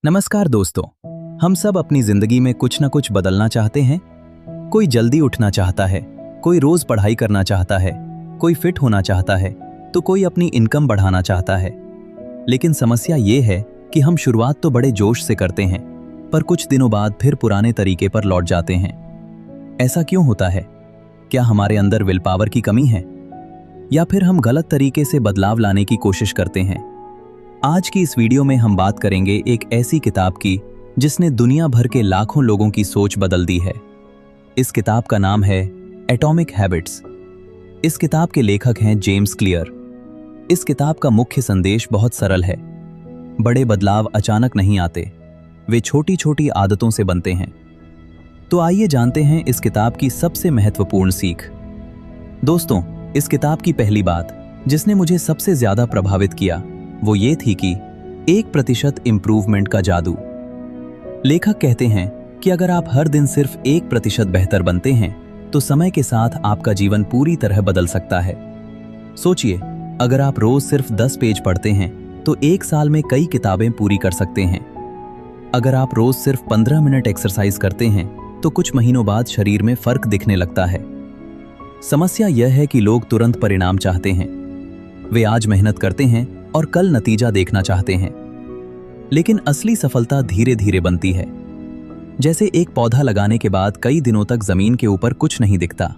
नमस्कार दोस्तों। हम सब अपनी जिंदगी में कुछ ना कुछ बदलना चाहते हैं। कोई जल्दी उठना चाहता है, कोई रोज पढ़ाई करना चाहता है, कोई फिट होना चाहता है, तो कोई अपनी इनकम बढ़ाना चाहता है। लेकिन समस्या ये है कि हम शुरुआत तो बड़े जोश से करते हैं, पर कुछ दिनों बाद फिर पुराने तरीके पर लौट जाते हैं। ऐसा क्यों होता है? क्या हमारे अंदर विल पावर की कमी है, या फिर हम गलत तरीके से बदलाव लाने की कोशिश करते हैं? आज की इस वीडियो में हम बात करेंगे एक ऐसी किताब की जिसने दुनिया भर के लाखों लोगों की सोच बदल दी है। इस किताब का नाम है एटॉमिक हैबिट्स। इस किताब के लेखक हैं जेम्स क्लियर। इस किताब का मुख्य संदेश बहुत सरल है। बड़े बदलाव अचानक नहीं आते, वे छोटी छोटी आदतों से बनते हैं। तो आइए जानते हैं इस किताब की सबसे महत्वपूर्ण सीख। दोस्तों, इस किताब की पहली बात जिसने मुझे सबसे ज्यादा प्रभावित किया वो ये थी कि 1% इंप्रूवमेंट का जादू। लेखक कहते हैं कि अगर आप हर दिन सिर्फ 1% बेहतर बनते हैं तो समय के साथ आपका जीवन पूरी तरह बदल सकता है। सोचिए, अगर आप रोज सिर्फ 10 पेज पढ़ते हैं तो 1 साल में कई किताबें पूरी कर सकते हैं। अगर आप रोज सिर्फ 15 मिनट एक्सरसाइज करते हैं तो कुछ महीनों बाद शरीर में फर्क दिखने लगता है। समस्या यह है कि लोग तुरंत परिणाम चाहते हैं। वे आज मेहनत करते हैं और कल नतीजा देखना चाहते हैं। लेकिन असली सफलता धीरे धीरे बनती है। जैसे एक पौधा लगाने के बाद कई दिनों तक जमीन के ऊपर कुछ नहीं दिखता,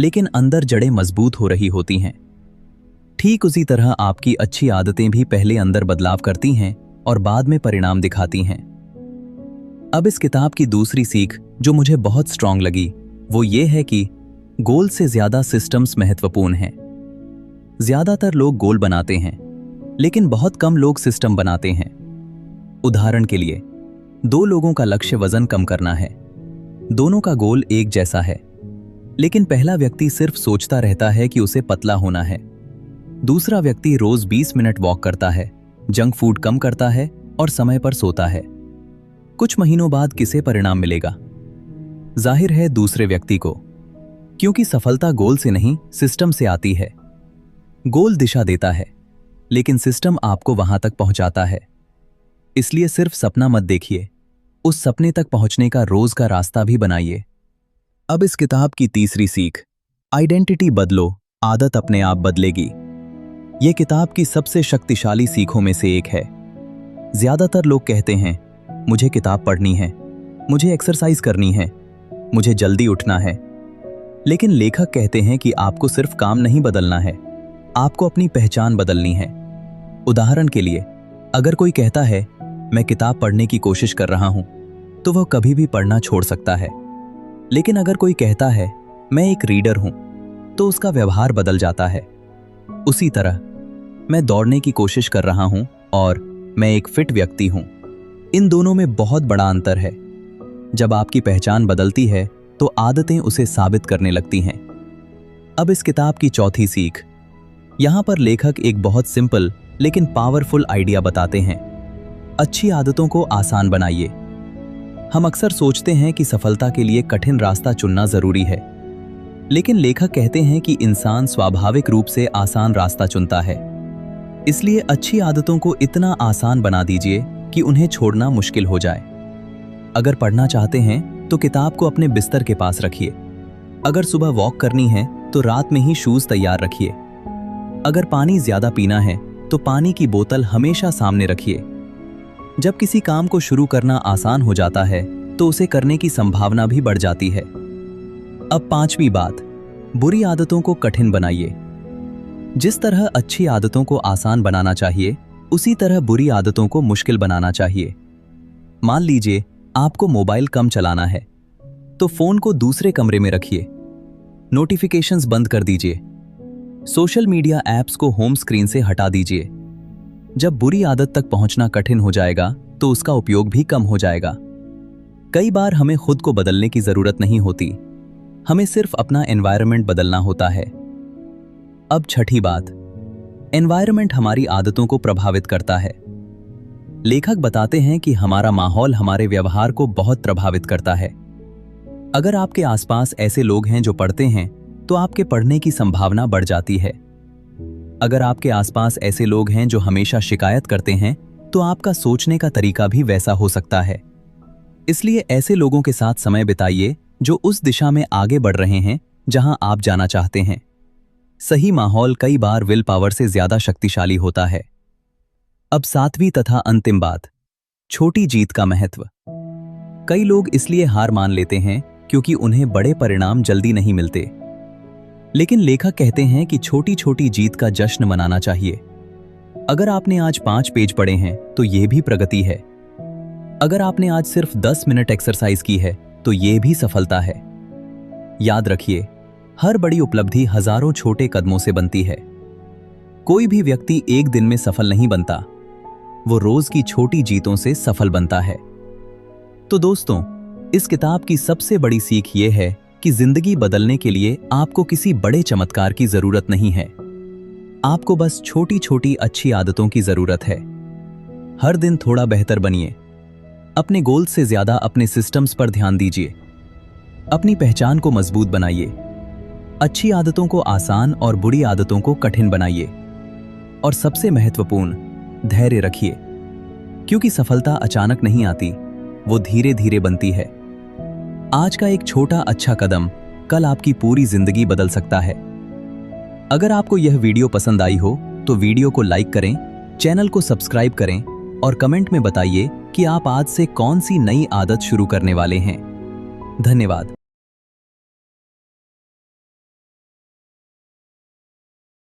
लेकिन अंदर जड़ें मजबूत हो रही होती हैं। ठीक उसी तरह आपकी अच्छी आदतें भी पहले अंदर बदलाव करती हैं और बाद में परिणाम दिखाती हैं। अब इस किताब की दूसरी सीख जो मुझे बहुत स्ट्रांग लगी वो ये है कि गोल से ज्यादा सिस्टम्स महत्वपूर्ण हैं। ज्यादातर लोग गोल बनाते हैं, लेकिन बहुत कम लोग सिस्टम बनाते हैं। उदाहरण के लिए, 2 लोगों का लक्ष्य वजन कम करना है। दोनों का गोल एक जैसा है, लेकिन पहला व्यक्ति सिर्फ सोचता रहता है कि उसे पतला होना है। दूसरा व्यक्ति रोज 20 मिनट वॉक करता है, जंक फूड कम करता है और समय पर सोता है। कुछ महीनों बाद किसे परिणाम मिलेगा? जाहिर है दूसरे व्यक्ति को, क्योंकि सफलता गोल से नहीं सिस्टम से आती है। गोल दिशा देता है, लेकिन सिस्टम आपको वहां तक पहुंचाता है। इसलिए सिर्फ सपना मत देखिए, उस सपने तक पहुंचने का रोज का रास्ता भी बनाइए। अब इस किताब की तीसरी सीख, आइडेंटिटी बदलो, आदत अपने आप बदलेगी। यह किताब की सबसे शक्तिशाली सीखों में से एक है। ज्यादातर लोग कहते हैं मुझे किताब पढ़नी है, मुझे एक्सरसाइज करनी है, मुझे जल्दी उठना है। लेकिन लेखक कहते हैं कि आपको सिर्फ काम नहीं बदलना है, आपको अपनी पहचान बदलनी है। उदाहरण के लिए, अगर कोई कहता है मैं किताब पढ़ने की कोशिश कर रहा हूं, तो वह कभी भी पढ़ना छोड़ सकता है। लेकिन अगर कोई कहता है मैं एक रीडर हूं, तो उसका व्यवहार बदल जाता है। उसी तरह मैं दौड़ने की कोशिश कर रहा हूं और मैं एक फिट व्यक्ति हूं, इन दोनों में बहुत बड़ा अंतर है। जब आपकी पहचान बदलती है तो आदतें उसे साबित करने लगती हैं। अब इस किताब की चौथी सीख, यहां पर लेखक एक बहुत सिंपल लेकिन पावरफुल आइडिया बताते हैं। अच्छी आदतों को आसान बनाइए। हम अक्सर सोचते हैं कि सफलता के लिए कठिन रास्ता चुनना जरूरी है, लेकिन लेखक कहते हैं कि इंसान स्वाभाविक रूप से आसान रास्ता चुनता है। इसलिए अच्छी आदतों को इतना आसान बना दीजिए कि उन्हें छोड़ना मुश्किल हो जाए। अगर पढ़ना चाहते हैं तो किताब को अपने बिस्तर के पास रखिए। अगर सुबह वॉक करनी है तो रात में ही शूज तैयार रखिए। अगर पानी ज्यादा पीना है तो पानी की बोतल हमेशा सामने रखिए। जब किसी काम को शुरू करना आसान हो जाता है तो उसे करने की संभावना भी बढ़ जाती है। अब पांचवी बात, बुरी आदतों को कठिन बनाइए। जिस तरह अच्छी आदतों को आसान बनाना चाहिए, उसी तरह बुरी आदतों को मुश्किल बनाना चाहिए। मान लीजिए आपको मोबाइल कम चलाना है, तो फोन को दूसरे कमरे में रखिए। नोटिफिकेशंस बंद कर दीजिए। सोशल मीडिया ऐप्स को होम स्क्रीन से हटा दीजिए। जब बुरी आदत तक पहुंचना कठिन हो जाएगा तो उसका उपयोग भी कम हो जाएगा। कई बार हमें खुद को बदलने की जरूरत नहीं होती, हमें सिर्फ अपना एनवायरनमेंट बदलना होता है। अब छठी बात, एनवायरनमेंट हमारी आदतों को प्रभावित करता है। लेखक बताते हैं कि हमारा माहौल हमारे व्यवहार को बहुत प्रभावित करता है। अगर आपके आसपास ऐसे लोग हैं जो पढ़ते हैं तो आपके पढ़ने की संभावना बढ़ जाती है। अगर आपके आसपास ऐसे लोग हैं जो हमेशा शिकायत करते हैं तो आपका सोचने का तरीका भी वैसा हो सकता है। इसलिए ऐसे लोगों के साथ समय बिताइए जो उस दिशा में आगे बढ़ रहे हैं जहां आप जाना चाहते हैं। सही माहौल कई बार विल पावर से ज्यादा शक्तिशाली होता है। अब 7वीं तथा अंतिम बात, छोटी जीत का महत्व। कई लोग इसलिए हार मान लेते हैं क्योंकि उन्हें बड़े परिणाम जल्दी नहीं मिलते। लेकिन लेखक कहते हैं कि छोटी छोटी जीत का जश्न मनाना चाहिए। अगर आपने आज 5 पेज पढ़े हैं तो यह भी प्रगति है। अगर आपने आज सिर्फ 10 मिनट एक्सरसाइज की है तो यह भी सफलता है। याद रखिए, हर बड़ी उपलब्धि हजारों छोटे कदमों से बनती है। कोई भी व्यक्ति एक दिन में सफल नहीं बनता, वो रोज की छोटी जीतों से सफल बनता है। तो दोस्तों, इस किताब की सबसे बड़ी सीख ये है कि जिंदगी बदलने के लिए आपको किसी बड़े चमत्कार की जरूरत नहीं है। आपको बस छोटी छोटी अच्छी आदतों की जरूरत है। हर दिन थोड़ा बेहतर बनिए। अपने गोल्स से ज्यादा अपने सिस्टम्स पर ध्यान दीजिए। अपनी पहचान को मजबूत बनाइए। अच्छी आदतों को आसान और बुरी आदतों को कठिन बनाइए। और सबसे महत्वपूर्ण, धैर्य रखिए, क्योंकि सफलता अचानक नहीं आती, वो धीरे धीरे बनती है। आज का एक छोटा अच्छा कदम कल आपकी पूरी जिंदगी बदल सकता है। अगर आपको यह वीडियो पसंद आई हो तो वीडियो को लाइक करें, चैनल को सब्सक्राइब करें और कमेंट में बताइए कि आप आज से कौन सी नई आदत शुरू करने वाले हैं। धन्यवाद।